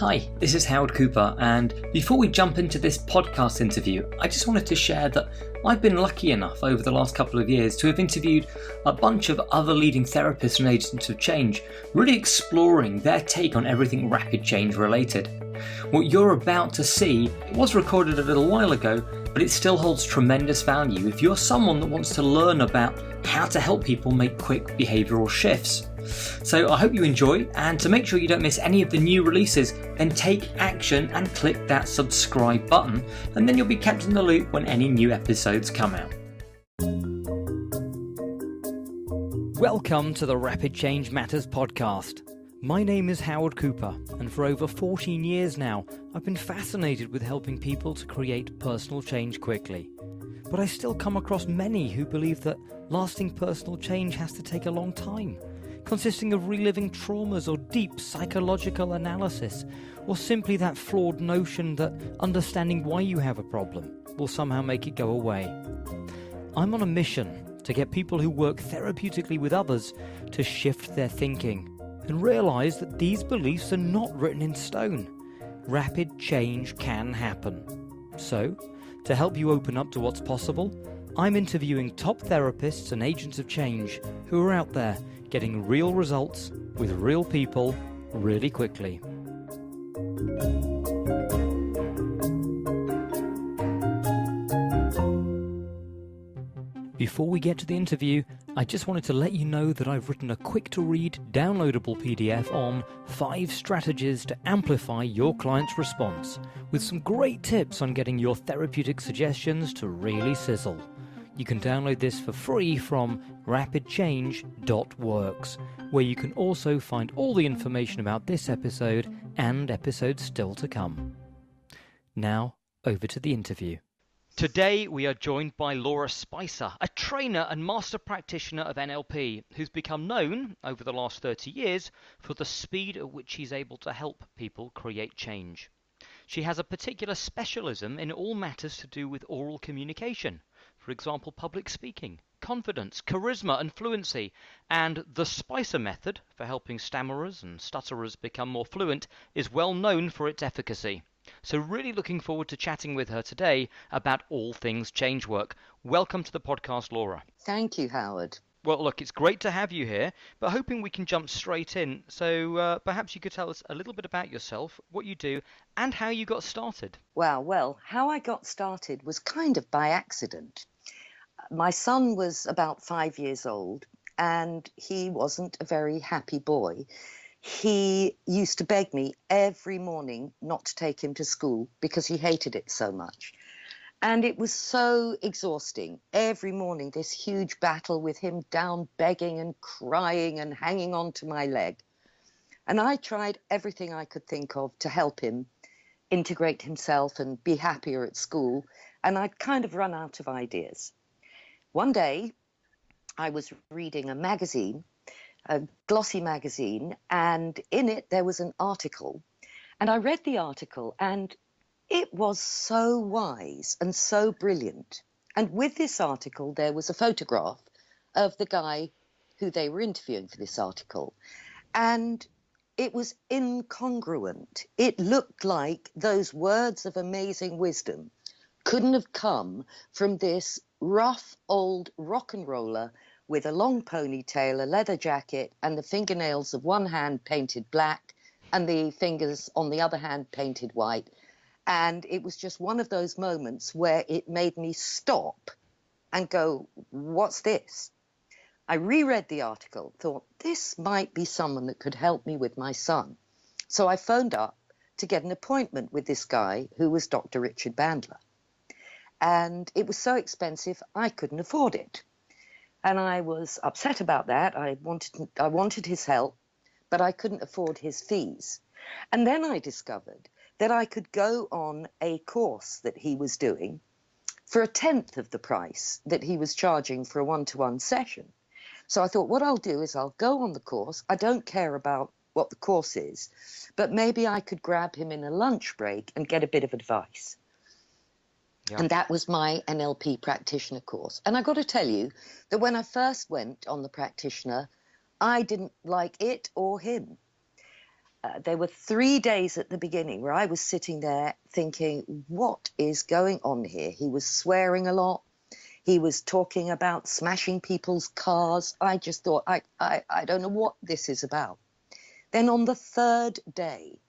Hi, this is Howard Cooper, and before we jump into this podcast interview, I just wanted to share that I've been lucky enough over the last couple of years to have interviewed a bunch of other leading therapists and agents of change, really exploring their take on everything rapid change related. What you're about to see was recorded a little while ago, but it still holds tremendous value if you're someone that wants to learn about how to help people make quick behavioural shifts. So I hope you enjoy, and to make sure you don't miss any of the new releases, then take action and click that subscribe button, and then you'll be kept in the loop when any new episodes come out. Welcome to the Rapid Change Matters podcast. My name is Howard Cooper, and for over 14 years now, I've been fascinated with helping people to create personal change quickly. But I still come across many who believe that lasting personal change has to take a long time, consisting of reliving traumas or deep psychological analysis, or simply that flawed notion that understanding why you have a problem will somehow make it go away. I'm on a mission to get people who work therapeutically with others to shift their thinking and realise that these beliefs are not written in stone. Rapid change can happen. So, to help you open up to what's possible, I'm interviewing top therapists and agents of change who are out there getting real results with real people really quickly. Before we get to the interview, I just wanted to let you know that I've written a quick-to-read, downloadable PDF on 5 strategies to amplify your client's response, with some great tips on getting your therapeutic suggestions to really sizzle. You can download this for free from rapidchange.works, where you can also find all the information about this episode and episodes still to come. Now, over to the interview. Today we are joined by Laura Spicer, a trainer and master practitioner of NLP, who's become known over the last 30 years for the speed at which she's able to help people create change. She has a particular specialism in all matters to do with oral communication. For example, public speaking, confidence, charisma and fluency, and the Spicer method for helping stammerers and stutterers become more fluent is well known for its efficacy. So really looking forward to chatting with her today about all things change work. Welcome to the podcast, Laura. Thank you, Howard. Well, look, it's great to have you here, but hoping we can jump straight in. So perhaps you could tell us a little bit about yourself, what you do, and how you got started. Well, how I got started was kind of by accident. My son was about 5 years old, and he wasn't a very happy boy. He used to beg me every morning not to take him to school because he hated it so much. And it was so exhausting. Every morning, this huge battle with him down begging and crying and hanging on to my leg. And I tried everything I could think of to help him integrate himself and be happier at school. And I'd kind of run out of ideas. One day, I was reading a magazine, a glossy magazine, and in it there was an article. And I read the article, and it was so wise and so brilliant. And with this article, there was a photograph of the guy who they were interviewing for this article. And it was incongruent. It looked like those words of amazing wisdom couldn't have come from this rough old rock and roller with a long ponytail, a leather jacket, and the fingernails of one hand painted black and the fingers on the other hand painted white. And it was just one of those moments where it made me stop and go, what's this? I reread the article, thought this might be someone that could help me with my son. So I phoned up to get an appointment with this guy who was Dr. Richard Bandler. And it was so expensive, I couldn't afford it. And I was upset about that. I wanted his help, but I couldn't afford his fees. And then I discovered that I could go on a course that he was doing for 1/10 of the price that he was charging for a one-to-one session. So I thought, what I'll do is I'll go on the course. I don't care about what the course is, but maybe I could grab him in a lunch break and get a bit of advice. Yeah. And that was my NLP practitioner course. And I got to tell you that when I first went on the practitioner, I didn't like it or him. there were 3 days at the beginning where I was sitting there thinking, what is going on here? He was swearing a lot. He was talking about smashing people's cars. I just thought, I don't know what this is about. Then on the 3rd day,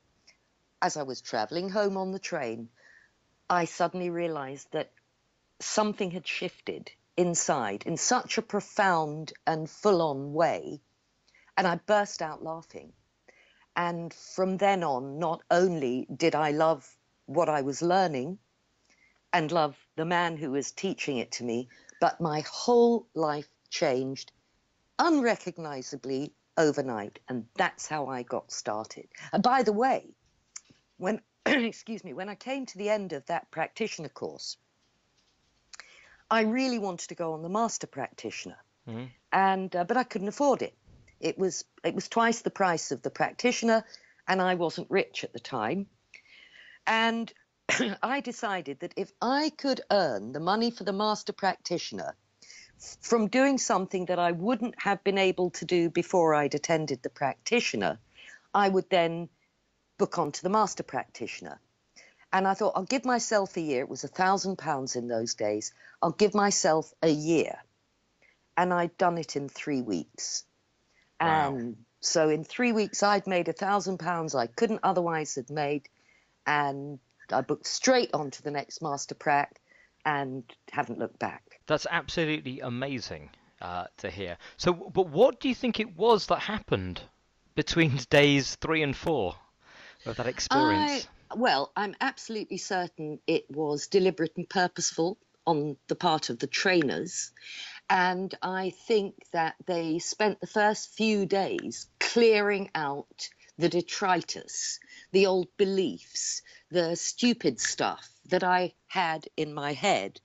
as I was travelling home on the train, I suddenly realised that something had shifted inside in such a profound and full-on way, and I burst out laughing. And from then on, not only did I love what I was learning and love the man who was teaching it to me, but my whole life changed unrecognisably overnight. And that's how I got started. And by the way, when, excuse me, when I came to the end of that practitioner course, I really wanted to go on the master practitioner, but I couldn't afford it. It was twice the price of the practitioner, and I wasn't rich at the time. And I decided that if I could earn the money for the master practitioner from doing something that I wouldn't have been able to do before I'd attended the practitioner, I would then book onto the master practitioner. And I thought, I'll give myself a year. It was £1,000 in those days. I'll give myself a year. And I'd done it in 3 weeks. Wow. And so in 3 weeks, I'd made £1,000 I couldn't otherwise have made. And I booked straight on to the next master prac and haven't looked back. That's absolutely amazing to hear. So, but what do you think it was that happened between days 3 and 4 of that experience? Well, I'm absolutely certain it was deliberate and purposeful on the part of the trainers. And I think that they spent the first few days clearing out the detritus, the old beliefs, the stupid stuff that I had in my head.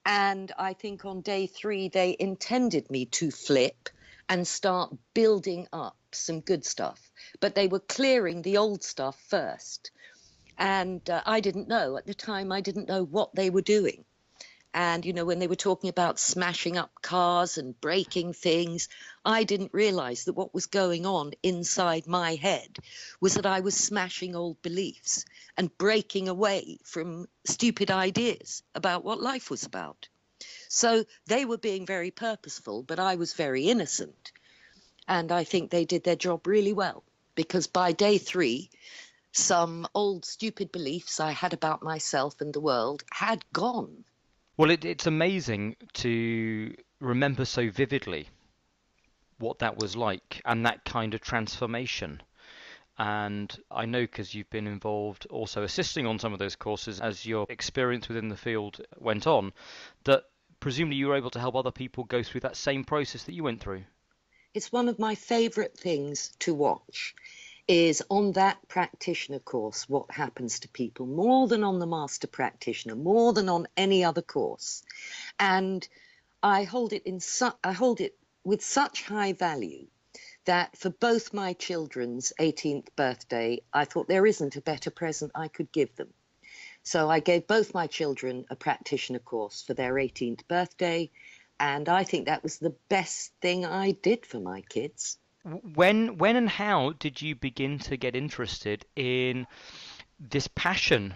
And I think on day 3, they intended me to flip and start building up some good stuff. But they were clearing the old stuff first. And I didn't know. At the time, I didn't know what they were doing. And, you know, when they were talking about smashing up cars and breaking things, I didn't realise that what was going on inside my head was that I was smashing old beliefs and breaking away from stupid ideas about what life was about. So they were being very purposeful, but I was very innocent. And I think they did their job really well, because by day 3, some old stupid beliefs I had about myself and the world had gone. Well, it's amazing to remember so vividly what that was like and that kind of transformation. And I know, because you've been involved also assisting on some of those courses as your experience within the field went on, that presumably you were able to help other people go through that same process that you went through. It's one of my favourite things to watch, is on that practitioner course what happens to people, more than on the master practitioner, more than on any other course. And I hold it with such high value that for both my children's 18th birthday, I thought there isn't a better present I could give them. So I gave both my children a practitioner course for their 18th birthday, and I think that was the best thing I did for my kids. When and how did you begin to get interested in this passion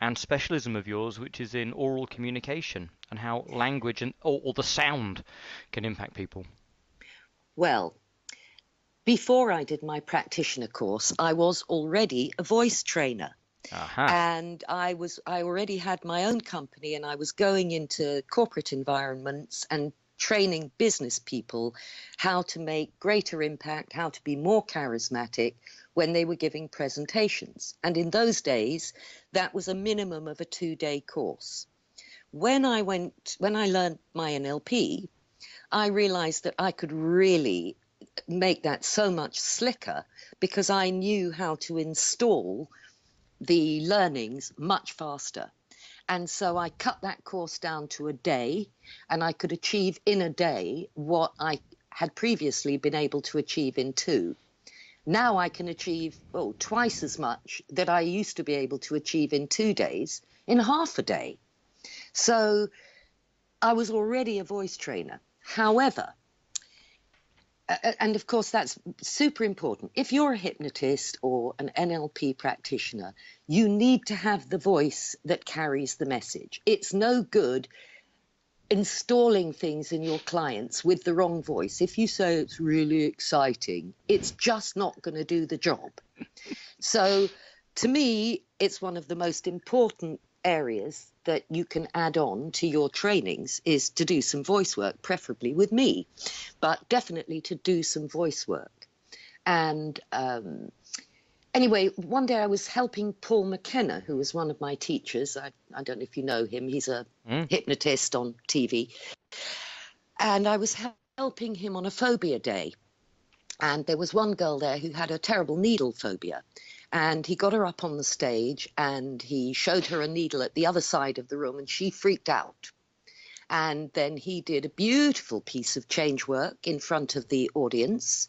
and specialism of yours, which is in oral communication, and how language and or the sound can impact people? Well, before I did my practitioner course, I was already a voice trainer. Aha. And I already had my own company, and I was going into corporate environments and training business people how to make greater impact, how to be more charismatic when they were giving presentations. And in those days, that was a minimum of a 2-day course. When I learned my NLP, I realized that I could really make that so much slicker, because I knew how to install the learnings much faster. And so I cut that course down to a day, and I could achieve in a day what I had previously been able to achieve in 2. Now I can achieve twice as much that I used to be able to achieve in 2 days in half a day. So I was already a voice trainer. However, And of course, that's super important. If you're a hypnotist or an NLP practitioner, you need to have the voice that carries the message. It's no good installing things in your clients with the wrong voice. If you say it's really exciting, it's just not going to do the job. So to me, it's one of the most important areas that you can add on to your trainings is to do some voice work, preferably with me, but definitely to do some voice work. And anyway, one day I was helping Paul McKenna, who was one of my teachers. I don't know if you know him. He's a hypnotist on TV. And I was helping him on a phobia day. And there was one girl there who had a terrible needle phobia. And he got her up on the stage and he showed her a needle at the other side of the room and she freaked out. And then he did a beautiful piece of change work in front of the audience.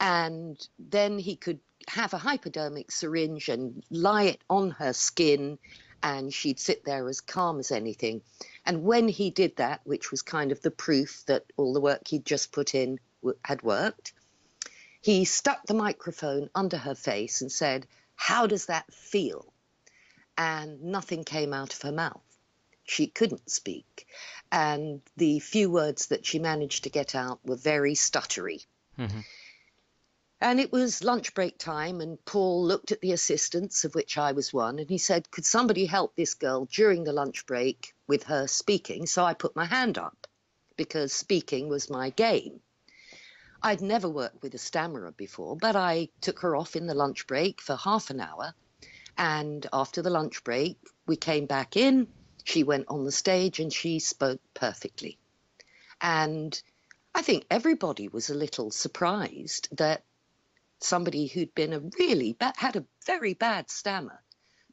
And then he could have a hypodermic syringe and lie it on her skin and she'd sit there as calm as anything. And when he did that, which was kind of the proof that all the work he'd just put in had worked, he stuck the microphone under her face and said, "How does that feel?" And nothing came out of her mouth. She couldn't speak. And the few words that she managed to get out were very stuttery. Mm-hmm. And it was lunch break time, and Paul looked at the assistants, of which I was one, and he said, "Could somebody help this girl during the lunch break with her speaking?" So I put my hand up, because speaking was my game. I'd never worked with a stammerer before, but I took her off in the lunch break for half an hour. And after the lunch break, we came back in. She went on the stage and she spoke perfectly. And I think everybody was a little surprised that somebody who'd been had a very bad stammer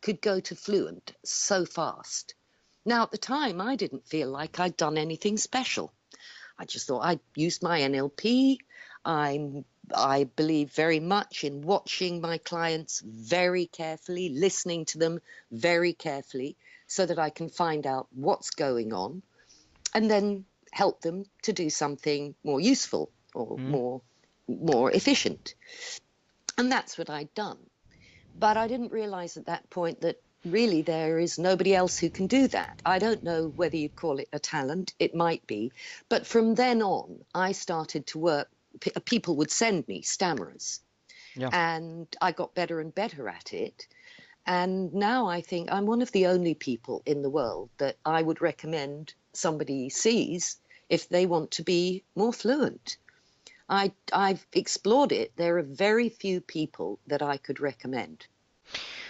could go to fluent so fast. Now, at the time, I didn't feel like I'd done anything special. I just thought I'd used my NLP. I believe very much in watching my clients very carefully, listening to them very carefully so that I can find out what's going on and then help them to do something more useful or more efficient. And that's what I'd done. But I didn't realize at that point that really there is nobody else who can do that. I don't know whether you'd call it a talent. It might be. But from then on, I started to work. People would send me stammerers. Yeah. And I got better and better at it. And now I think I'm one of the only people in the world that I would recommend somebody sees if they want to be more fluent. I've explored it. There are very few people that I could recommend.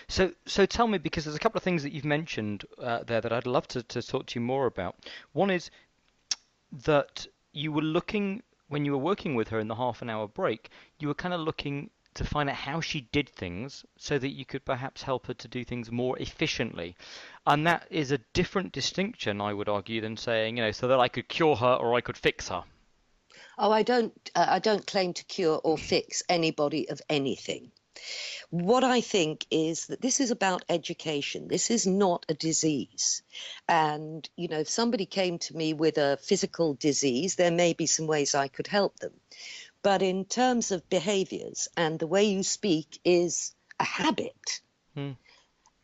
So tell me, because there's a couple of things that you've mentioned there that I'd love to talk to you more about. One is that you were looking, when you were working with her in the half an hour break, you were kind of looking to find out how she did things so that you could perhaps help her to do things more efficiently. And that is a different distinction, I would argue, than saying, so that I could cure her or I could fix her. Oh, I don't claim to cure or fix anybody of anything. What I think is that this is about education. This is not a disease. And, if somebody came to me with a physical disease, there may be some ways I could help them. But in terms of behaviors and the way you speak is a habit.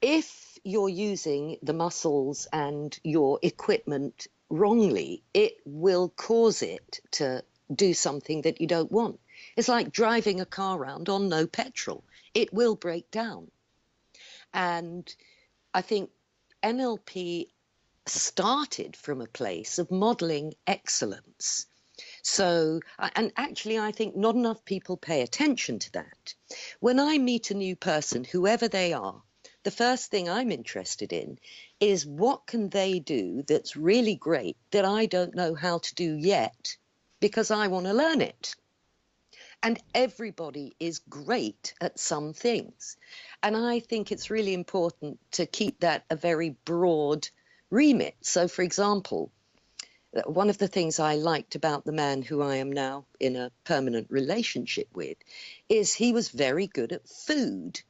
If you're using the muscles and your equipment wrongly, it will cause it to do something that you don't want. It's like driving a car around on no petrol. It will break down. And I think NLP started from a place of modeling excellence. So, and actually, I think not enough people pay attention to that. When I meet a new person, whoever they are, the first thing I'm interested in is what can they do that's really great that I don't know how to do yet because I want to learn it. And everybody is great at some things. And I think it's really important to keep that a very broad remit. So, for example, one of the things I liked about the man who I am now in a permanent relationship with is he was very good at food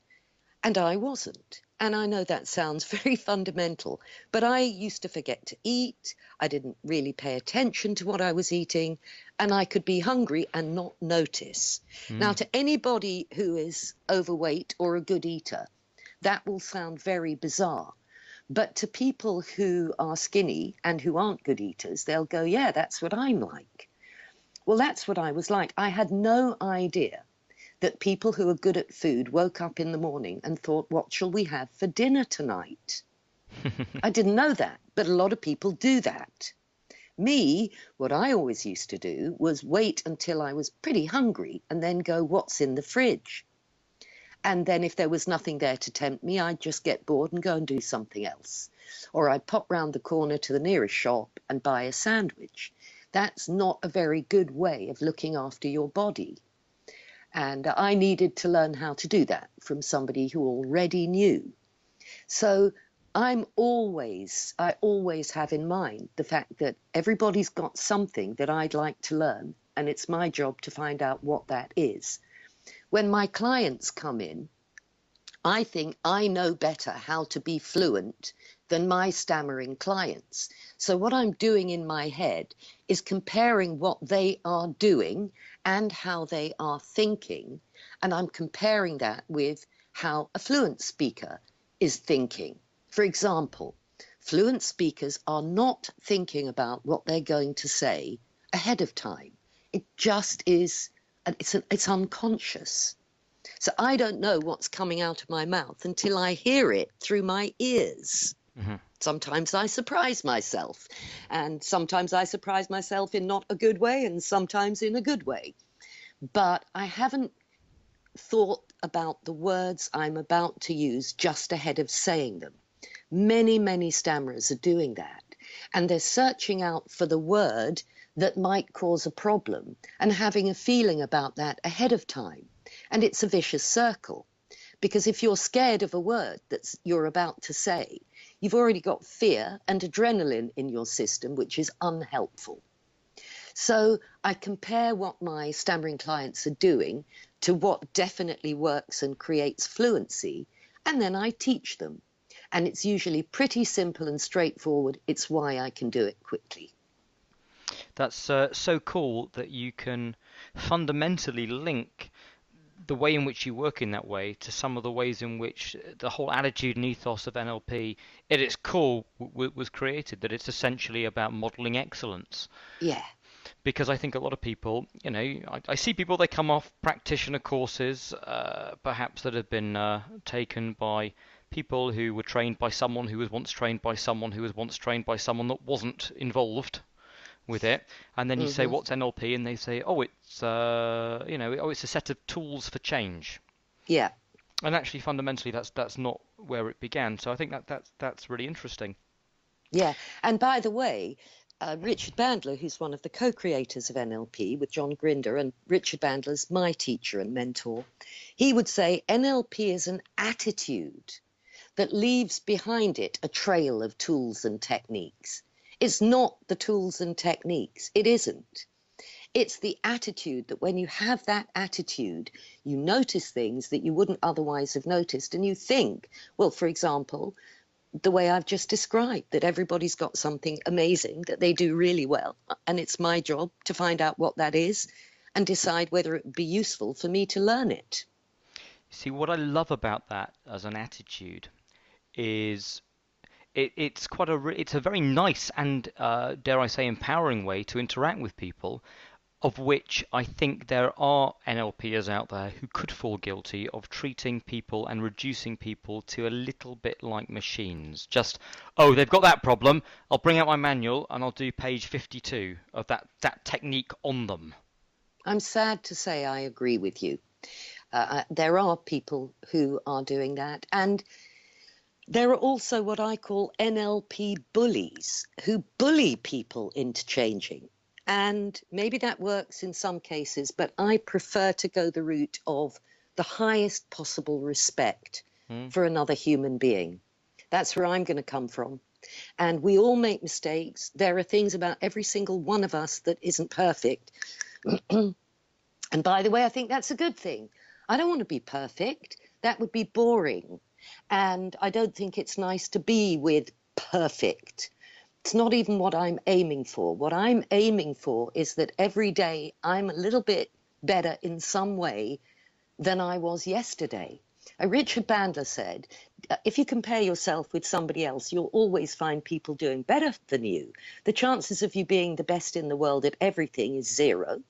and I wasn't. And I know that sounds very fundamental, but I used to forget to eat. I didn't really pay attention to what I was eating, and I could be hungry and not notice. Now, to anybody who is overweight or a good eater, that will sound very bizarre. But to people who are skinny and who aren't good eaters, they'll go, yeah, that's what I'm like. Well, that's what I was like. I had no idea that people who are good at food woke up in the morning and thought, what shall we have for dinner tonight? I didn't know that, but a lot of people do that. Me, what I always used to do was wait until I was pretty hungry and then go, what's in the fridge? And then if there was nothing there to tempt me, I'd just get bored and go and do something else. Or I'd pop round the corner to the nearest shop and buy a sandwich. That's not a very good way of looking after your body. And I needed to learn how to do that from somebody who already knew. So I always have in mind the fact that everybody's got something that I'd like to learn, and it's my job to find out what that is. When my clients come in, I think I know better how to be fluent than my stammering clients. So what I'm doing in my head is comparing what they are doing and how they are thinking, and I'm comparing that with how a fluent speaker is thinking. For example, fluent speakers are not thinking about what they're going to say ahead of time. It just is, it's unconscious. So I don't know what's coming out of my mouth until I hear it through my ears. Mm-hmm. Sometimes I surprise myself, and sometimes I surprise myself in not a good way and sometimes in a good way. But I haven't thought about the words I'm about to use just ahead of saying them. Many, many stammerers are doing that, and they're searching out for the word that might cause a problem and having a feeling about that ahead of time. And it's a vicious circle, because if you're scared of a word that you're about to say, you've already got fear and adrenaline in your system, which is unhelpful. So I compare what my stammering clients are doing to what definitely works and creates fluency, and then I teach them. And it's usually pretty simple and straightforward. It's why I can do it quickly. That's so cool that you can fundamentally link the way in which you work in that way to some of the ways in which the whole attitude and ethos of NLP at its core was created, that it's essentially about modeling excellence. Yeah. Because I think a lot of people, you know, I see people, they come off practitioner courses, perhaps that have been taken by people who were trained by someone who was once trained by someone who was once trained by someone that wasn't involved with it, and then you say, what's NLP, and they say, oh, it's it's a set of tools for change. Yeah. And actually, fundamentally, that's not where it began. So I think that's really interesting. Yeah. And by the way, Richard Bandler, who's one of the co-creators of NLP with John Grinder, and Richard Bandler's my teacher and mentor, he would say NLP is an attitude that leaves behind it a trail of tools and techniques. It's not the tools and techniques. It isn't. It's the attitude that when you have that attitude, you notice things that you wouldn't otherwise have noticed, and you think, well, for example, the way I've just described, that everybody's got something amazing that they do really well, and it's my job to find out what that is and decide whether it would be useful for me to learn it. See, what I love about that as an attitude is it's a very nice and dare I say empowering way to interact with people, of which I think there are NLPers out there who could fall guilty of treating people and reducing people to a little bit like machines. Just, oh, they've got that problem, I'll bring out my manual and I'll do page 52 of that technique on them. I'm sad to say I agree with you. There are people who are doing that, and there are also what I call NLP bullies who bully people into changing. And maybe that works in some cases, but I prefer to go the route of the highest possible respect for another human being. That's where I'm going to come from. And we all make mistakes. There are things about every single one of us that isn't perfect. And by the way, I think that's a good thing. I don't want to be perfect. That would be boring. And I don't think it's nice to be with perfect. It's not even what I'm aiming for. What I'm aiming for is that every day I'm a little bit better in some way than I was yesterday. Richard Bandler said, if you compare yourself with somebody else, you'll always find people doing better than you. The chances of you being the best in the world at everything is zero.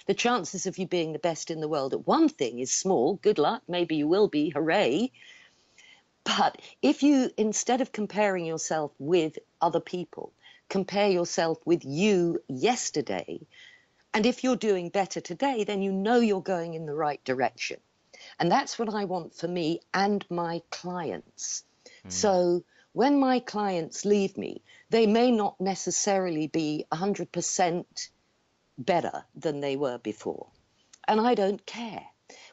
The chances of you being the best in the world at one thing is small. Good luck. Maybe you will be. Hooray. But if you, instead of comparing yourself with other people, compare yourself with you yesterday, and if you're doing better today, then you know you're going in the right direction. And that's what I want for me and my clients. So when my clients leave me, they may not necessarily be 100% better than they were before. And I don't care.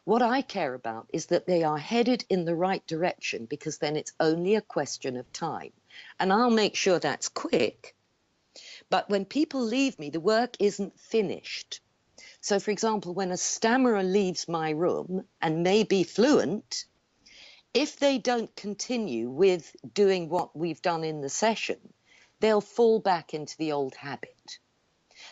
What I care about is that they are headed in the right direction, because then it's only a question of time. And I'll make sure that's quick. But when people leave me, the work isn't finished. So, for example, when a stammerer leaves my room and may be fluent, if they don't continue with doing what we've done in the session, they'll fall back into the old habit.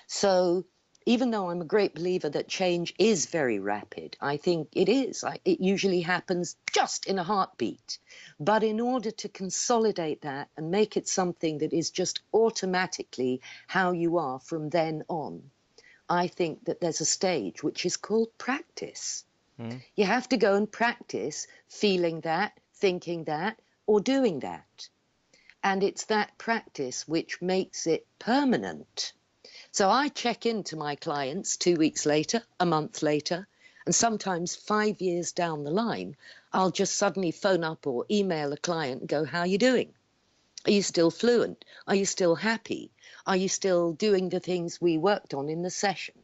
So even though I'm a great believer that change is very rapid, I think it is. It usually happens just in a heartbeat. But in order to consolidate that and make it something that is just automatically how you are from then on, I think that there's a stage which is called practice. You have to go and practice feeling that, thinking that, or doing that. And it's that practice which makes it permanent. So I check into my clients 2 weeks later, a month later, and sometimes 5 years down the line, I'll just suddenly phone up or email a client and go, how are you doing? Are you still fluent? Are you still happy? Are you still doing the things we worked on in the session?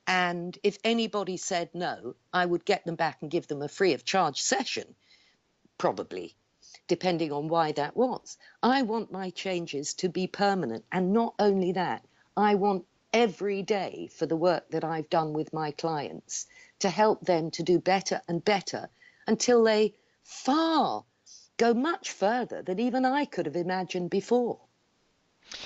And if anybody said no, I would get them back and give them a free of charge session, probably, depending on why that was. I want my changes to be permanent. And not only that, I want every day for the work that I've done with my clients to help them to do better and better until they go much further than even I could have imagined before.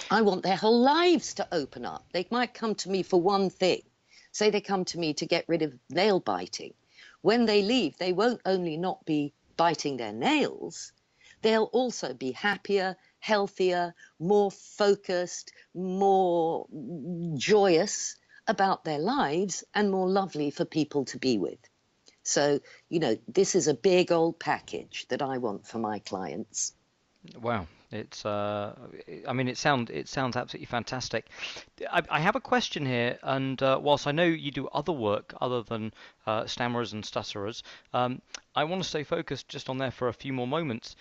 I want their whole lives to open up. They might come to me for one thing. Say they come to me to get rid of nail biting. When they leave, they won't only not be biting their nails, they'll also be happier, healthier, more focused, more joyous about their lives, and more lovely for people to be with. So, this is a big old package that I want for my clients. Wow, it's it sounds absolutely fantastic. I have a question here, and whilst I know you do other work other than stammerers and stutterers, I want to stay focused just on there for a few more moments,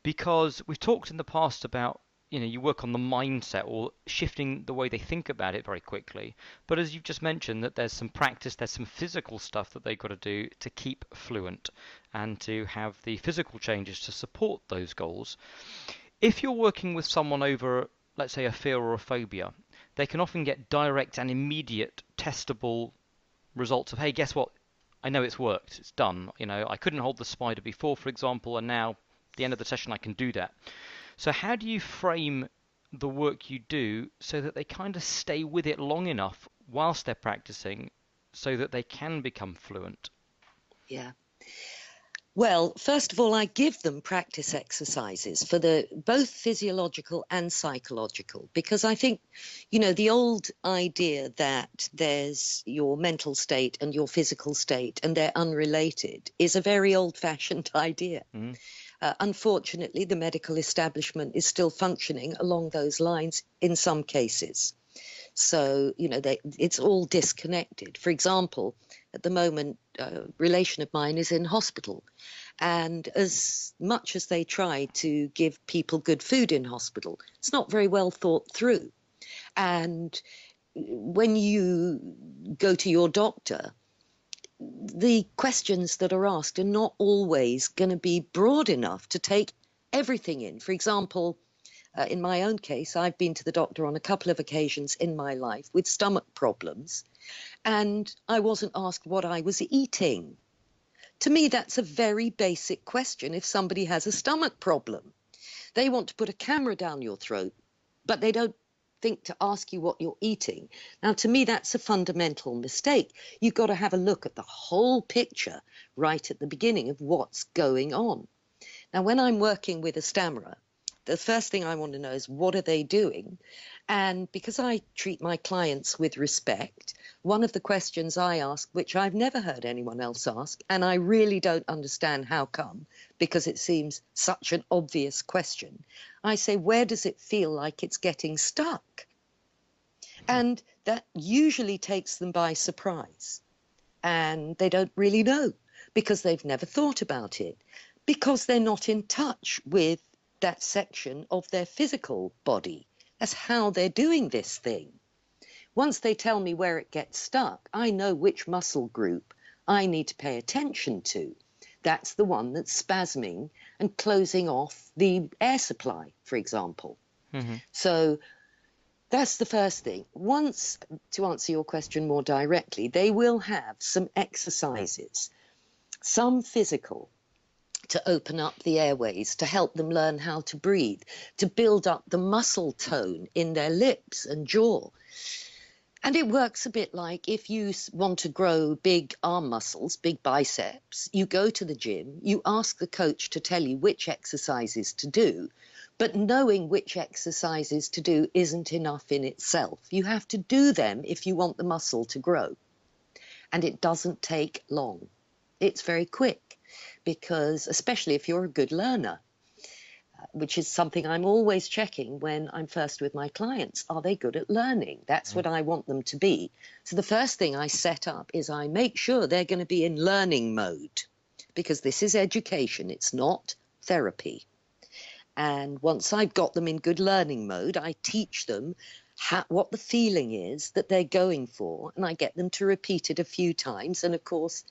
because we've talked in the past about you work on the mindset or shifting the way they think about it very quickly. But as you've just mentioned, that there's some practice, there's some physical stuff that they've got to do to keep fluent and to have the physical changes to support those goals. If you're working with someone over, let's say, a fear or a phobia, they can often get direct and immediate testable results of, hey, guess what? I know it's worked. It's done. I couldn't hold the spider before, for example, and now at the end of the session I can do that. So how do you frame the work you do so that they kind of stay with it long enough whilst they're practicing so that they can become fluent? Yeah. Well, first of all, I give them practice exercises for both physiological and psychological, because I think, the old idea that there's your mental state and your physical state and they're unrelated is a very old-fashioned idea. Unfortunately, the medical establishment is still functioning along those lines in some cases. So, it's all disconnected. For example, at the moment, a relation of mine is in hospital. And as much as they try to give people good food in hospital, it's not very well thought through. And when you go to your doctor, the questions that are asked are not always going to be broad enough to take everything in. For example, in my own case, I've been to the doctor on a couple of occasions in my life with stomach problems, and I wasn't asked what I was eating. To me, that's a very basic question if somebody has a stomach problem. They want to put a camera down your throat, but they don't think to ask you what you're eating. Now, to me, that's a fundamental mistake. You've got to have a look at the whole picture right at the beginning of what's going on. Now, when I'm working with a stammerer, the first thing I want to know is what are they doing? And because I treat my clients with respect, one of the questions I ask, which I've never heard anyone else ask, and I really don't understand how come, because it seems such an obvious question, I say, where does it feel like it's getting stuck? And that usually takes them by surprise. And they don't really know because they've never thought about it, because they're not in touch with that section of their physical body. That's how they're doing this thing. Once they tell me where it gets stuck, I know which muscle group I need to pay attention to. That's the one that's spasming and closing off the air supply, for example. So that's the first thing. Once, to answer your question more directly, they will have some exercises, some physical, to open up the airways, to help them learn how to breathe, to build up the muscle tone in their lips and jaw. And it works a bit like if you want to grow big arm muscles, big biceps, you go to the gym, you ask the coach to tell you which exercises to do, but knowing which exercises to do isn't enough in itself. You have to do them if you want the muscle to grow. And it doesn't take long. It's very quick. Because especially if you're a good learner, which is something I'm always checking when I'm first with my clients. Are they good at learning? That's what I want them to be. So the first thing I set up is I make sure they're going to be in learning mode, because this is education. It's not therapy. And once I've got them in good learning mode, I teach them what the feeling is that they're going for, and I get them to repeat it a few times. And of course,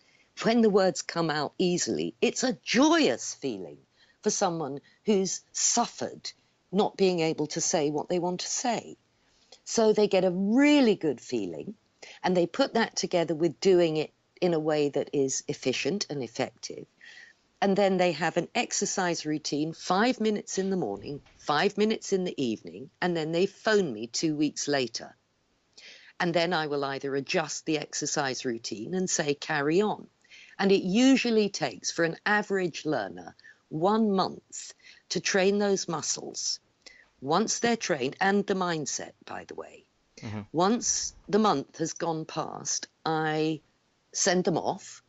when the words come out easily, it's a joyous feeling for someone who's suffered not being able to say what they want to say. So they get a really good feeling, and they put that together with doing it in a way that is efficient and effective. And then they have an exercise routine, 5 minutes in the morning, 5 minutes in the evening, and then they phone me 2 weeks later. And then I will either adjust the exercise routine and say, carry on. And it usually takes, for an average learner, 1 month to train those muscles. Once they're trained, and the mindset, by the way, once the month has gone past, I send them off,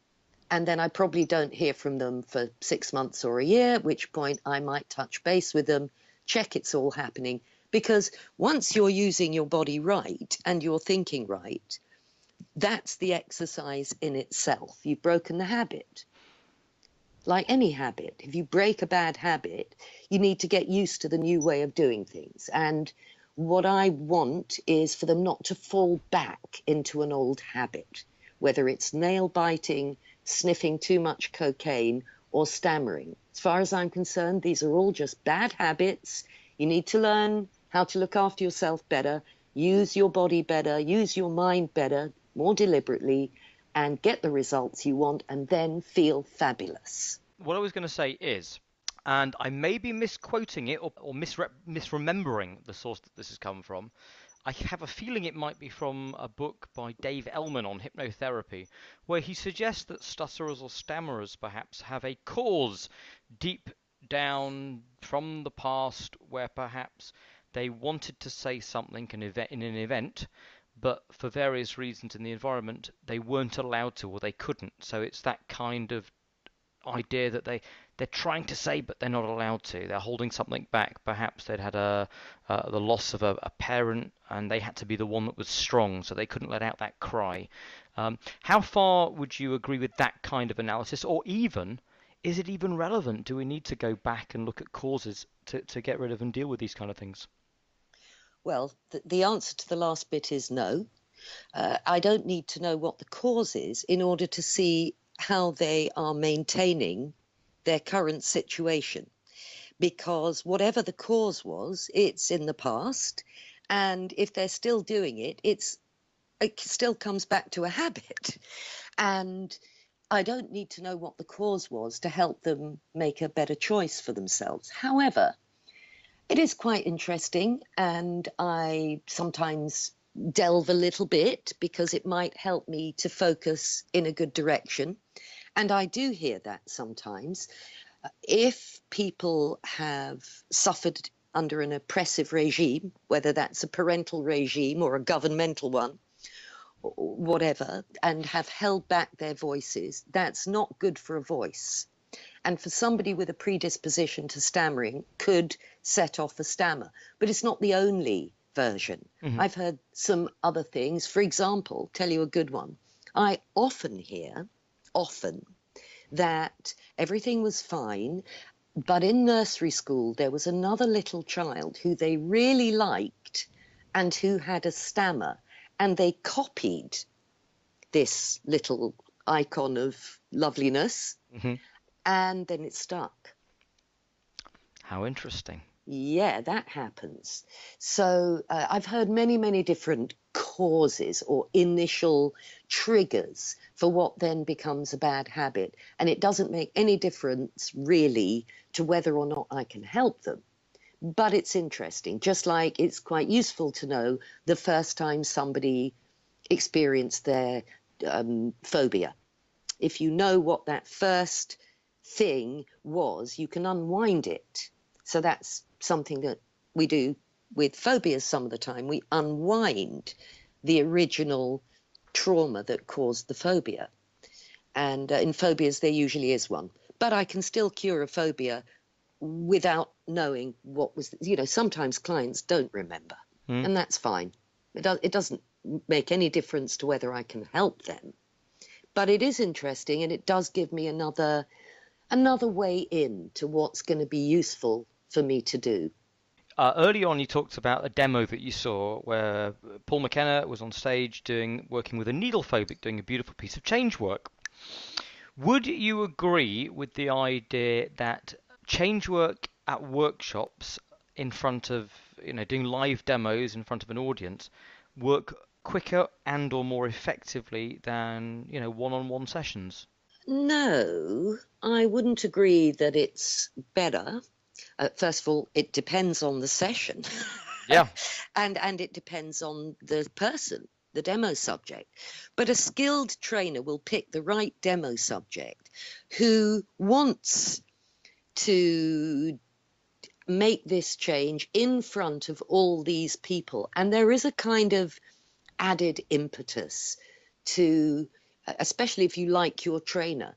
and then I probably don't hear from them for 6 months or a year, at which point I might touch base with them, check it's all happening. Because once you're using your body right and you're thinking right, that's the exercise in itself. You've broken the habit. Like any habit, if you break a bad habit, you need to get used to the new way of doing things. And what I want is for them not to fall back into an old habit, whether it's nail biting, sniffing too much cocaine, or stammering. As far as I'm concerned, these are all just bad habits. You need to learn how to look after yourself better, use your body better, use your mind better, more deliberately, and get the results you want, and then feel fabulous. What I was going to say is, and I may be misquoting it or misremembering the source that this has come from, I have a feeling it might be from a book by Dave Ellman on hypnotherapy, where he suggests that stutterers or stammerers perhaps have a cause deep down from the past where perhaps they wanted to say something in an event, but for various reasons in the environment they weren't allowed to or they couldn't. So it's that kind of idea that they're trying to say but they're not allowed to. They're holding something back. Perhaps they'd had the loss of a parent and they had to be the one that was strong, so they couldn't let out that cry. How far would you agree with that kind of analysis, or even is it even relevant? Do we need to go back and look at causes to get rid of and deal with these kind of things? Well, the answer to the last bit is no. I don't need to know what the cause is in order to see how they are maintaining their current situation. Because whatever the cause was, it's in the past. And if they're still doing it, it still comes back to a habit. And I don't need to know what the cause was to help them make a better choice for themselves. However, it is quite interesting, and I sometimes delve a little bit because it might help me to focus in a good direction. And I do hear that sometimes. If people have suffered under an oppressive regime, whether that's a parental regime or a governmental one, or whatever, and have held back their voices, that's not good for a voice. And for somebody with a predisposition to stammering could set off a stammer. But it's not the only version. I've heard some other things. For example, tell you a good one. I often hear, that everything was fine, but in nursery school there was another little child who they really liked and who had a stammer, and they copied this little icon of loveliness, and then it stuck. How interesting. Yeah, that happens. So I've heard many, many different causes or initial triggers for what then becomes a bad habit. And it doesn't make any difference really to whether or not I can help them. But it's interesting, just like it's quite useful to know the first time somebody experienced their phobia. If you know what that first thing was, you can unwind it. So that's something that we do with phobias some of the time. We unwind the original trauma that caused the phobia. And in phobias, there usually is one. But I can still cure a phobia without knowing what was, sometimes clients don't remember. And that's fine. It doesn't make any difference to whether I can help them. But it is interesting, and it does give me another way in to what's going to be useful for me to do. Early on, you talked about a demo that you saw where Paul McKenna was on stage working with a needle phobic, doing a beautiful piece of change work. Would you agree with the idea that change work at workshops in front of, doing live demos in front of an audience work quicker and or more effectively than, one-on-one sessions? No, I wouldn't agree that it's better. First of all, it depends on the session. Yeah. and it depends on the person, the demo subject. But a skilled trainer will pick the right demo subject who wants to make this change in front of all these people. And there is a kind of added impetus to, especially if you like your trainer,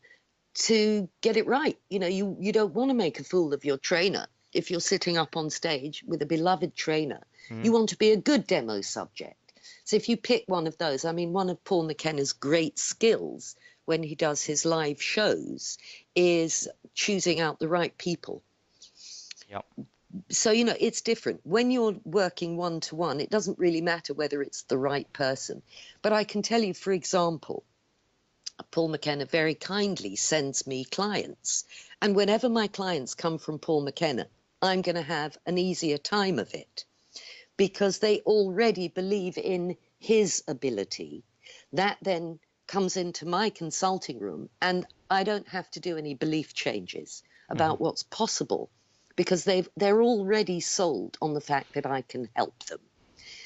to get it right. You don't want to make a fool of your trainer if you're sitting up on stage with a beloved trainer. You want to be a good demo subject. So if you pick one of those, one of Paul McKenna's great skills when he does his live shows is choosing out the right people. Yep. So, it's different. When you're working one-to-one, it doesn't really matter whether it's the right person. But I can tell you, for example, Paul McKenna very kindly sends me clients. And whenever my clients come from Paul McKenna, I'm going to have an easier time of it because they already believe in his ability. That then comes into my consulting room, and I don't have to do any belief changes about what's possible because they're already sold on the fact that I can help them.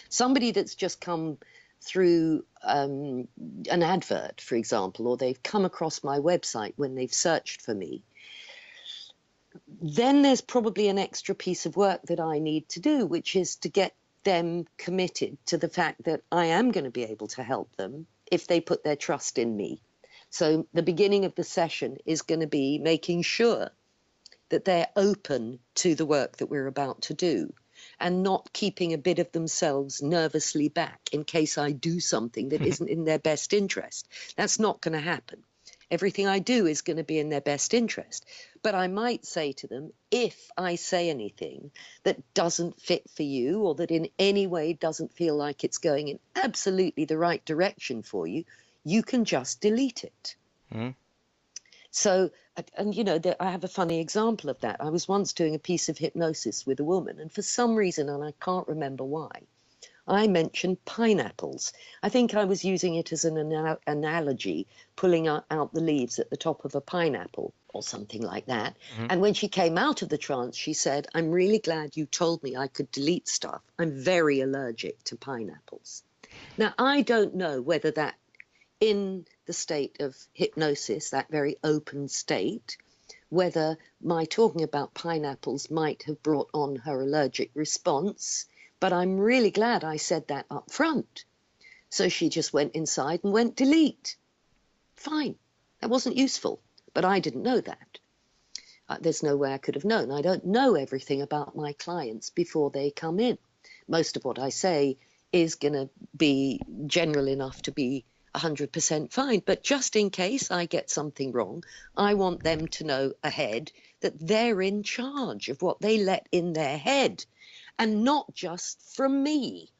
Somebody that's just come through an advert, for example, or they've come across my website when they've searched for me, then there's probably an extra piece of work that I need to do, which is to get them committed to the fact that I am going to be able to help them if they put their trust in me. So the beginning of the session is going to be making sure that they're open to the work that we're about to do and not keeping a bit of themselves nervously back in case I do something that isn't in their best interest. That's not going to happen. Everything I do is going to be in their best interest. But I might say to them, if I say anything that doesn't fit for you or that in any way doesn't feel like it's going in absolutely the right direction for you, you can just delete it. So, and I have a funny example of that. I was once doing a piece of hypnosis with a woman, and for some reason, and I can't remember why, I mentioned pineapples. I think I was using it as an analogy, pulling out the leaves at the top of a pineapple or something like that. Mm-hmm. And when she came out of the trance, she said, I'm really glad you told me I could delete stuff. I'm very allergic to pineapples. Now, I don't know whether that in the state of hypnosis, that very open state, whether my talking about pineapples might have brought on her allergic response, but I'm really glad I said that up front. So she just went inside and went delete. Fine. That wasn't useful, but I didn't know that. There's no way I could have known. I don't know everything about my clients before they come in. Most of what I say is going to be general enough to be 100% fine, but just in case I get something wrong, I want them to know ahead that they're in charge of what they let in their head, and not just from me.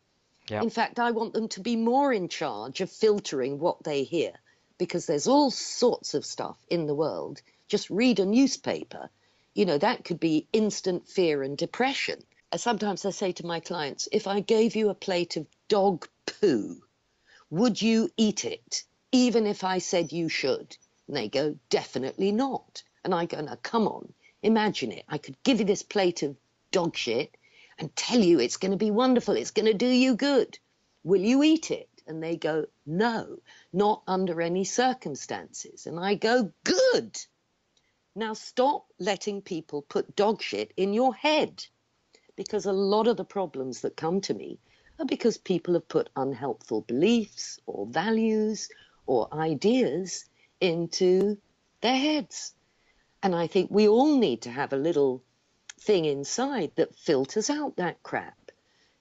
Yep. In fact, I want them to be more in charge of filtering what they hear, because there's all sorts of stuff in the world. Just read a newspaper. You know, that could be instant fear and depression. Sometimes I say to my clients, if I gave you a plate of dog poo, would you eat it, even if I said you should? And they go, definitely not. And I go, now, come on, imagine it. I could give you this plate of dog shit and tell you it's going to be wonderful, it's going to do you good. Will you eat it? And they go, no, not under any circumstances. And I go, good. Now stop letting people put dog shit in your head, because a lot of the problems that come to me are because people have put unhelpful beliefs or values or ideas into their heads. And I think we all need to have a little thing inside that filters out that crap.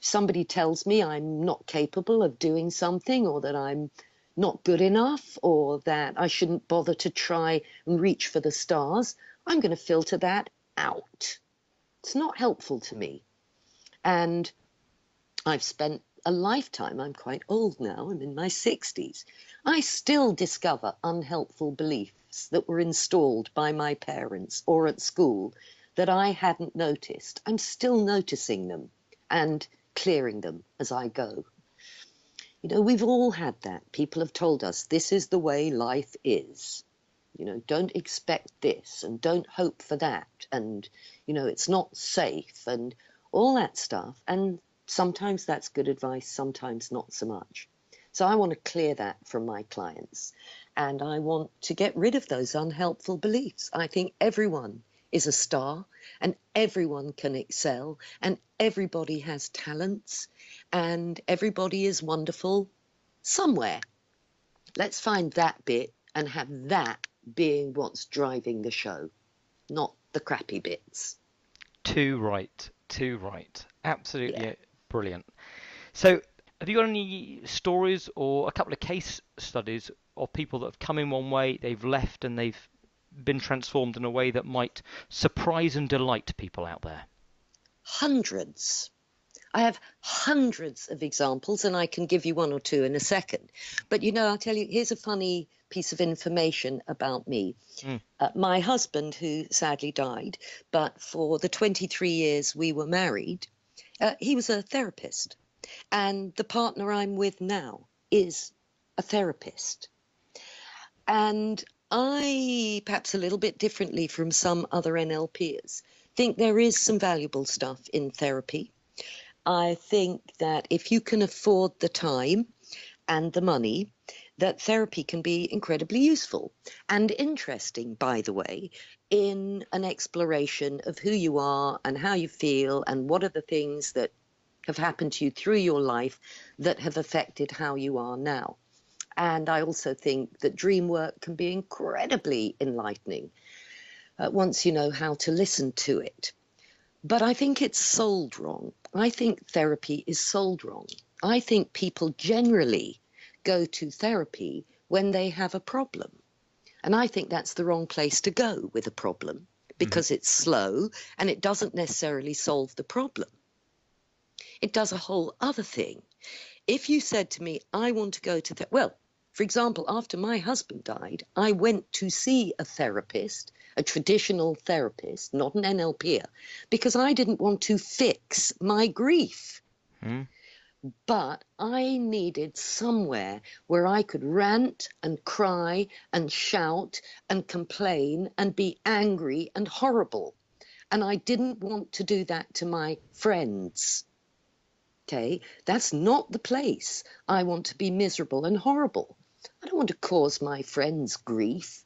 If somebody tells me I'm not capable of doing something, or that I'm not good enough, or that I shouldn't bother to try and reach for the stars, I'm going to filter that out. It's not helpful to me. And I've spent a lifetime, I'm quite old now, I'm in my 60s. I still discover unhelpful beliefs that were installed by my parents or at school that I hadn't noticed. I'm still noticing them and clearing them as I go. You know, we've all had that. People have told us this is the way life is. You know, don't expect this and don't hope for that. And, you know, it's not safe and all that stuff. And sometimes that's good advice, sometimes not so much. So I want to clear that from my clients. And I want to get rid of those unhelpful beliefs. I think everyone is a star and everyone can excel and everybody has talents and everybody is wonderful somewhere. Let's find that bit and have that being what's driving the show, not the crappy bits. Too right. Absolutely. Yeah. Brilliant. So have you got any stories or a couple of case studies of people that have come in one way, they've left and they've been transformed in a way that might surprise and delight people out there? Hundreds. I have hundreds of examples, and I can give you one or two in a second. But, you know, I'll tell you, here's a funny piece of information about me. My husband, who sadly died, but for the 23 years we were married, he was a therapist. And the partner I'm with now is a therapist. And I, perhaps a little bit differently from some other NLPers, think there is some valuable stuff in therapy. I think that if you can afford the time and the money, that therapy can be incredibly useful and interesting, by the way, in an exploration of who you are and how you feel and what are the things that have happened to you through your life that have affected how you are now. And I also think that dream work can be incredibly enlightening once you know how to listen to it. But I think it's sold wrong. I think therapy is sold wrong. I think people generally go to therapy when they have a problem. And I think that's the wrong place to go with a problem, because it's slow and it doesn't necessarily solve the problem. It does a whole other thing. If you said to me, I want to go to well, for example, after my husband died, I went to see a therapist, a traditional therapist, not an NLPer, because I didn't want to fix my grief. But I needed somewhere where I could rant and cry and shout and complain and be angry and horrible. And I didn't want to do that to my friends. Okay, that's not the place. I want to be miserable and horrible. I don't want to cause my friends grief.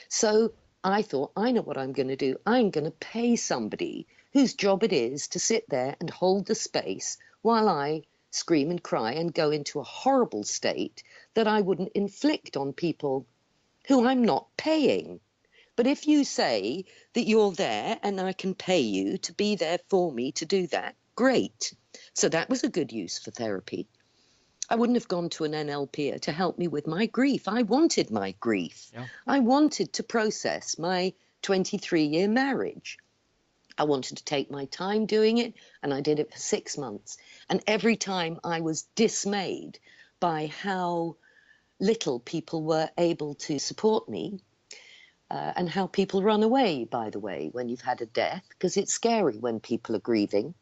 So I thought, I know what I'm going to do. I'm going to pay somebody whose job it is to sit there and hold the space while I scream and cry and go into a horrible state that I wouldn't inflict on people who I'm not paying. But if you say that you're there and I can pay you to be there for me to do that, great. So that was a good use for therapy. I wouldn't have gone to an NLPer to help me with my grief. I wanted my grief. Yeah. I wanted to process my 23-year marriage. I wanted to take my time doing it, and I did it for 6 months. And every time I was dismayed by how little people were able to support me, and how people run away, by the way, when you've had a death, because it's scary when people are grieving.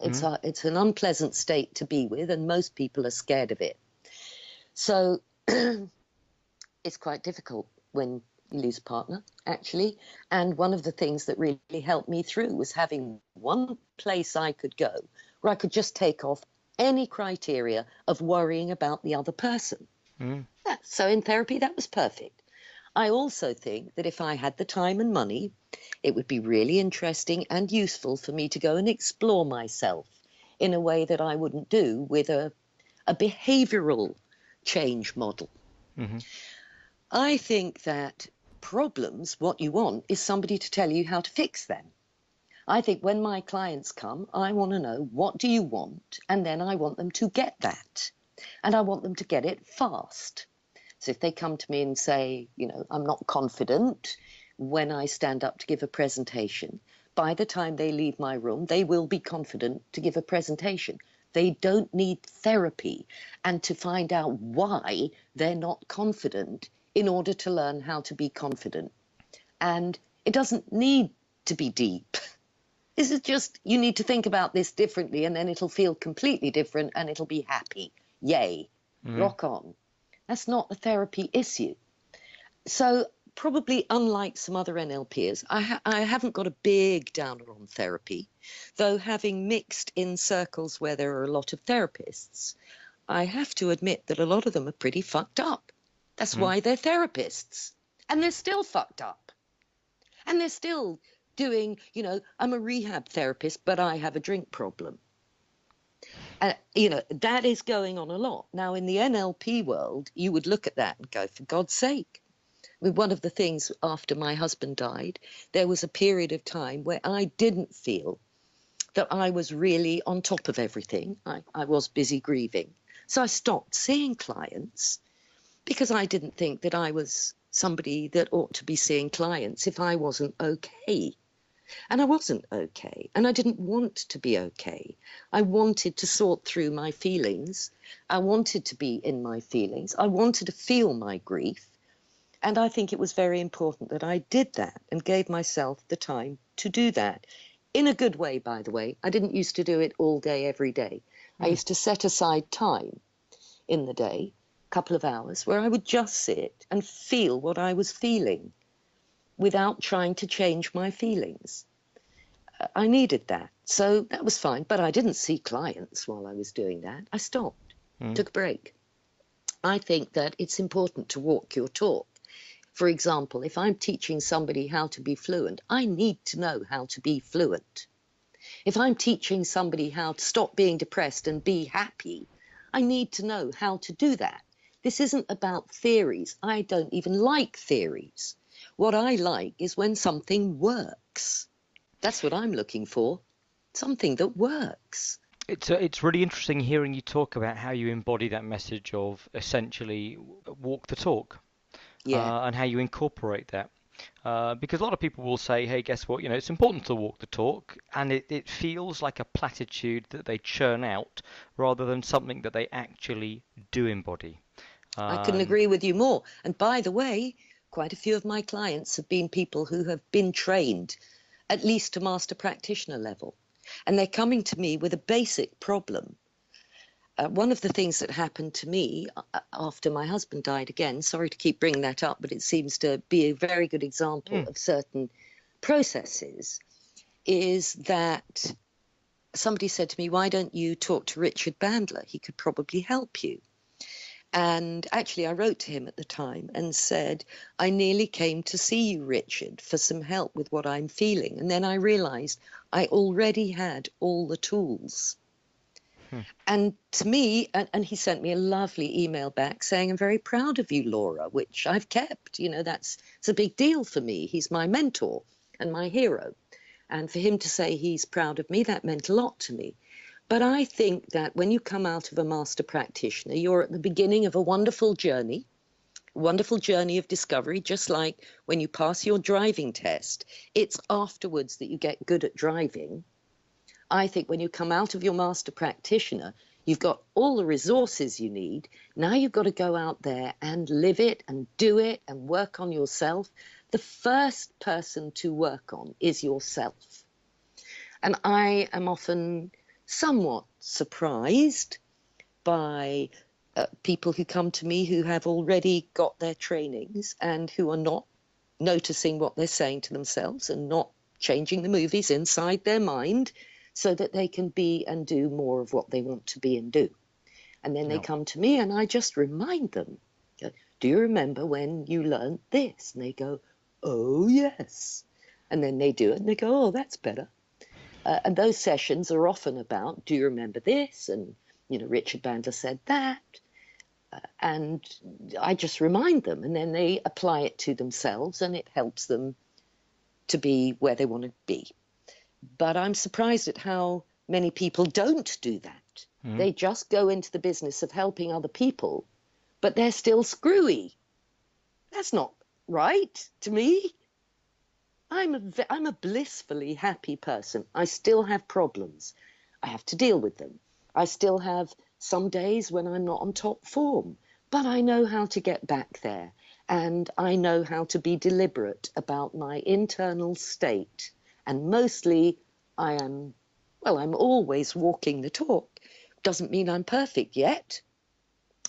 It's an unpleasant state to be with, and most people are scared of it. So it's quite difficult when you lose a partner, actually. And one of the things that really helped me through was having one place I could go where I could just take off any criteria of worrying about the other person. So in therapy, that was perfect. I also think that if I had the time and money, it would be really interesting and useful for me to go and explore myself in a way that I wouldn't do with a behavioral change model. I think that problems, what you want, is somebody to tell you how to fix them. I think when my clients come, I want to know, what do you want? And then I want them to get that. And I want them to get it fast. So if they come to me and say, you know, I'm not confident when I stand up to give a presentation, by the time they leave my room, they will be confident to give a presentation. They don't need therapy and to find out why they're not confident in order to learn how to be confident. And it doesn't need to be deep. This is just, you need to think about this differently, and then it'll feel completely different and it'll be happy. Yay, rock on. That's not a therapy issue. So probably unlike some other NLPers, I haven't got a big downer on therapy, though having mixed in circles where there are a lot of therapists, I have to admit that a lot of them are pretty fucked up. That's why they're therapists. And they're still fucked up. And they're still doing, you know, I'm a rehab therapist, but I have a drink problem. You know, that is going on a lot. Now, in the NLP world, you would look at that and go, for God's sake. I mean, one of the things after my husband died, there was a period of time where I didn't feel that I was really on top of everything. I was busy grieving. So I stopped seeing clients because I didn't think that I was somebody that ought to be seeing clients if I wasn't okay. And I wasn't okay, and I didn't want to be okay. I wanted to sort through my feelings. I wanted to be in my feelings. I wanted to feel my grief. And I think it was very important that I did that and gave myself the time to do that. In a good way, by the way. I didn't used to do it all day, every day. I used to set aside time in the day, a couple of hours, where I would just sit and feel what I was feeling, without trying to change my feelings. I needed that. So that was fine. But I didn't see clients while I was doing that. I stopped, took a break. I think that it's important to walk your talk. For example, if I'm teaching somebody how to be fluent, I need to know how to be fluent. If I'm teaching somebody how to stop being depressed and be happy, I need to know how to do that. This isn't about theories. I don't even like theories. What I like is when something works. That's what I'm looking for, something that works. It's really interesting hearing you talk about how you embody that message of essentially walk the talk, and how you incorporate that. Because a lot of people will say, hey, guess what? You know, it's important to walk the talk, and it feels like a platitude that they churn out rather than something that they actually do embody. I couldn't agree with you more. And by the way, quite a few of my clients have been people who have been trained at least to master practitioner level. And they're coming to me with a basic problem. one of the things that happened to me after my husband died, again, sorry to keep bringing that up, but it seems to be a very good example of certain processes, is that somebody said to me, why don't you talk to Richard Bandler? He could probably help you. And actually, I wrote to him at the time and said, I nearly came to see you, Richard, for some help with what I'm feeling. And then I realized I already had all the tools. And to me, and he sent me a lovely email back saying, I'm very proud of you, Laura, which I've kept. You know, it's a big deal for me. He's my mentor and my hero. And for him to say he's proud of me, that meant a lot to me. But I think that when you come out of a master practitioner, you're at the beginning of a wonderful journey of discovery, just like when you pass your driving test. It's afterwards that you get good at driving. I think when you come out of your master practitioner, you've got all the resources you need. Now you've got to go out there and live it and do it and work on yourself. The first person to work on is yourself. And I am often somewhat surprised by people who come to me who have already got their trainings and who are not noticing what they're saying to themselves and not changing the movies inside their mind so that they can be and do more of what they want to be and do. And then they come to me and I just remind them, do you remember when you learned this? And they go, oh, yes. And then they do it and they go, oh, that's better. And those sessions are often about, do you remember this? And, you know, Richard Bandler said that. And I just remind them and then they apply it to themselves and it helps them to be where they want to be. But I'm surprised at how many people don't do that. They just go into the business of helping other people, but they're still screwy. That's not right to me. I'm a blissfully happy person. I still have problems. I have to deal with them. I still have some days when I'm not on top form, but I know how to get back there. And I know how to be deliberate about my internal state. And mostly I'm always walking the talk. Doesn't mean I'm perfect yet.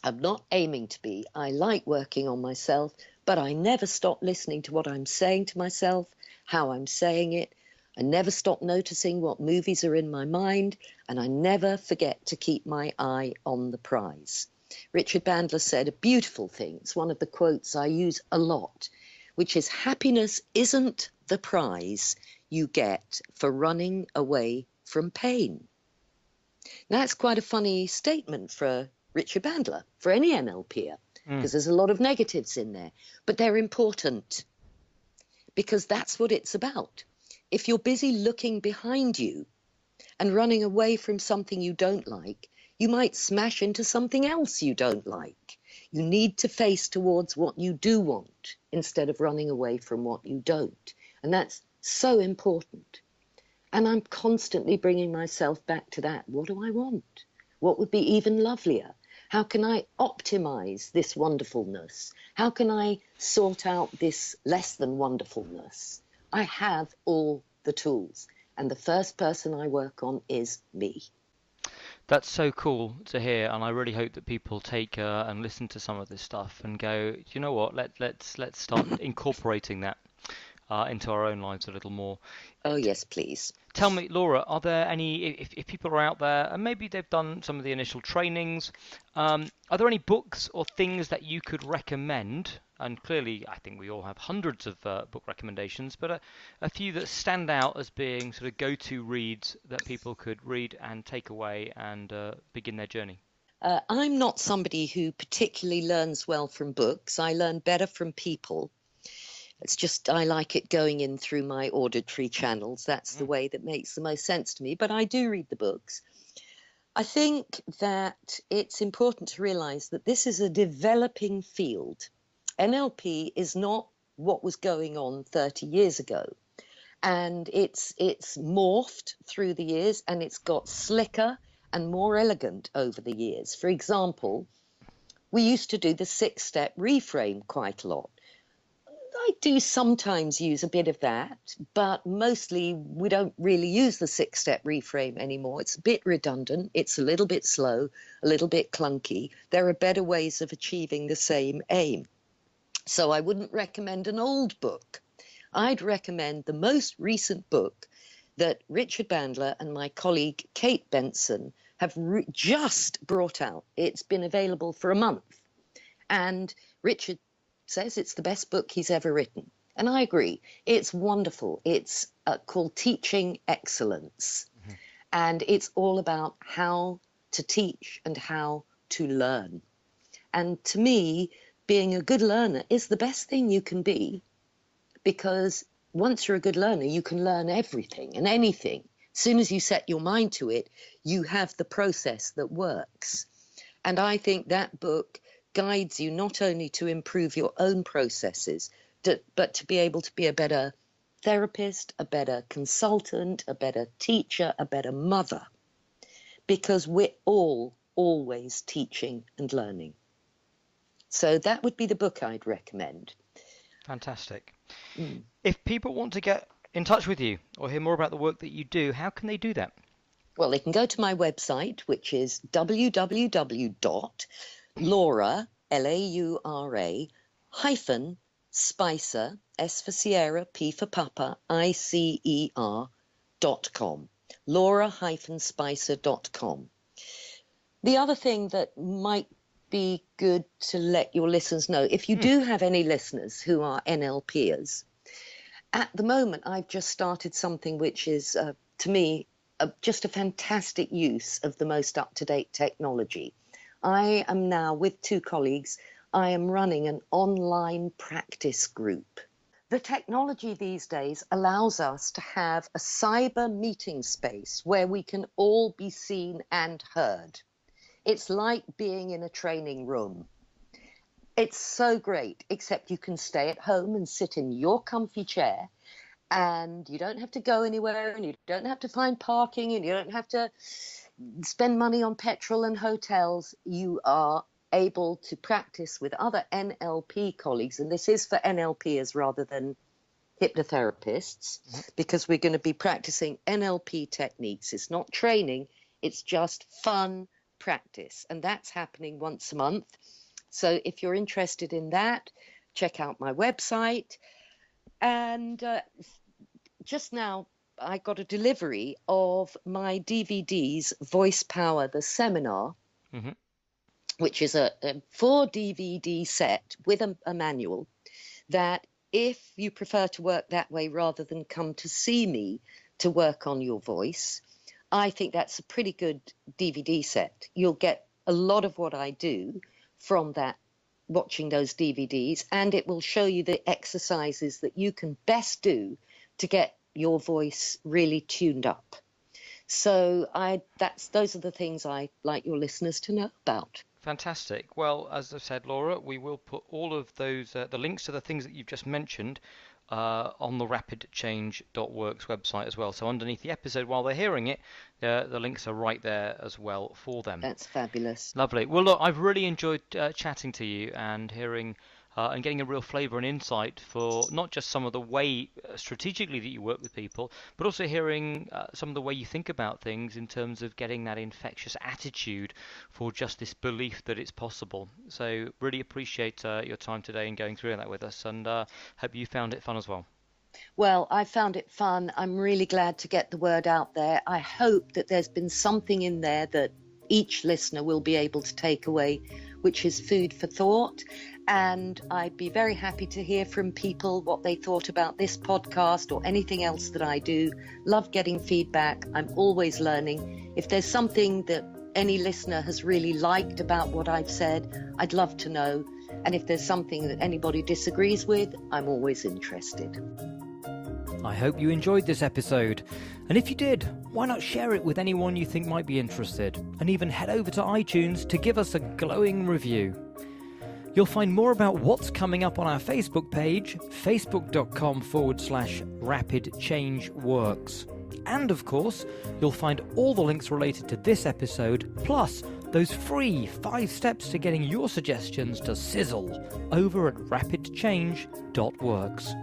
I'm not aiming to be. I like working on myself, but I never stop listening to what I'm saying to myself, how I'm saying it. I never stop noticing what movies are in my mind, and I never forget to keep my eye on the prize. Richard Bandler said a beautiful thing. It's one of the quotes I use a lot, which is, happiness isn't the prize you get for running away from pain. Now, that's quite a funny statement for Richard Bandler, for any NLPer, because there's a lot of negatives in there, but they're important because that's what it's about. If you're busy looking behind you and running away from something you don't like, you might smash into something else you don't like. You need to face towards what you do want instead of running away from what you don't. And that's so important. And I'm constantly bringing myself back to that. What do I want? What would be even lovelier? How can I optimize this wonderfulness? How can I sort out this less than wonderfulness? I have all the tools. And the first person I work on is me. That's so cool to hear, and I really hope that people take and listen to some of this stuff and go, you know what? Let's start incorporating that into our own lives a little more. Oh yes, please. Tell me, Laura, are there any, if people are out there and maybe they've done some of the initial trainings, are there any books or things that you could recommend? And clearly, I think we all have hundreds of book recommendations, but a few that stand out as being sort of go-to reads that people could read and take away and begin their journey. I'm not somebody who particularly learns well from books. I learn better from people. It's just, I like it going in through my auditory channels. That's the way that makes the most sense to me. But I do read the books. I think that it's important to realize that this is a developing field. NLP is not what was going on 30 years ago. And it's morphed through the years, and it's got slicker and more elegant over the years. For example, we used to do the 6-step reframe quite a lot. I do sometimes use a bit of that, but mostly we don't really use the 6-step reframe anymore. It's a bit redundant. It's a little bit slow, a little bit clunky. There are better ways of achieving the same aim. So I wouldn't recommend an old book. I'd recommend the most recent book that Richard Bandler and my colleague Kate Benson have just brought out. It's been available for a month. And Richard says it's the best book he's ever written. And I agree. It's wonderful. It's called Teaching Excellence. Mm-hmm. And it's all about how to teach and how to learn. And to me, being a good learner is the best thing you can be, because once you're a good learner, you can learn everything and anything. As soon as you set your mind to it, you have the process that works. And I think that book guides you not only to improve your own processes, but to be able to be a better therapist, a better consultant, a better teacher, a better mother, because we're all always teaching and learning. So that would be the book I'd recommend. Fantastic. If people want to get in touch with you or hear more about the work that you do, how can they do that? Well, they can go to my website, which is www.Laura, Laura, -Spicer, S for Sierra, P for Papa, ICER.com. Laura-Spicer.com. The other thing that might be good to let your listeners know, if you do have any listeners who are NLPers, at the moment I've just started something which is, to me, just a fantastic use of the most up-to-date technology. I am now, with 2 colleagues, I am running an online practice group. The technology these days allows us to have a cyber meeting space where we can all be seen and heard. It's like being in a training room. It's so great, except you can stay at home and sit in your comfy chair, and you don't have to go anywhere, and you don't have to find parking, and you don't have to spend money on petrol and hotels. You are able to practice with other NLP colleagues, and this is for NLPers rather than hypnotherapists, because we're going to be practicing NLP techniques. It's not training, it's just fun practice, and that's happening once a month. So if you're interested in that, check out my website. And just now I got a delivery of my DVDs, Voice Power, the seminar, which is a 4 DVD set with a manual that, if you prefer to work that way rather than come to see me to work on your voice, I think that's a pretty good DVD set. You'll get a lot of what I do from that, watching those DVDs, and it will show you the exercises that you can best do to get your voice really tuned up. So those are the things I like your listeners to know about. Fantastic. Well, as I've said, Laura, we will put all of those, the links to the things that you've just mentioned, on the rapidchange.works website as well. So underneath the episode, while they're hearing it, the links are right there as well for them. That's fabulous. Lovely. Well, look, I've really enjoyed chatting to you and hearing and getting a real flavour and insight for not just some of the way strategically that you work with people, but also hearing some of the way you think about things in terms of getting that infectious attitude for just this belief that it's possible. So really appreciate your time today and going through that with us, and hope you found it fun as well. Well, I found it fun. I'm really glad to get the word out there. I hope that there's been something in there that each listener will be able to take away, which is food for thought. And I'd be very happy to hear from people what they thought about this podcast or anything else that I do. Love getting feedback. I'm always learning. If there's something that any listener has really liked about what I've said, I'd love to know. And if there's something that anybody disagrees with, I'm always interested. I hope you enjoyed this episode. And if you did, why not share it with anyone you think might be interested? And even head over to iTunes to give us a glowing review. You'll find more about what's coming up on our Facebook page, facebook.com/rapidchangeworks. And of course, you'll find all the links related to this episode, plus those free 5 steps to getting your suggestions to sizzle over at rapidchange.works.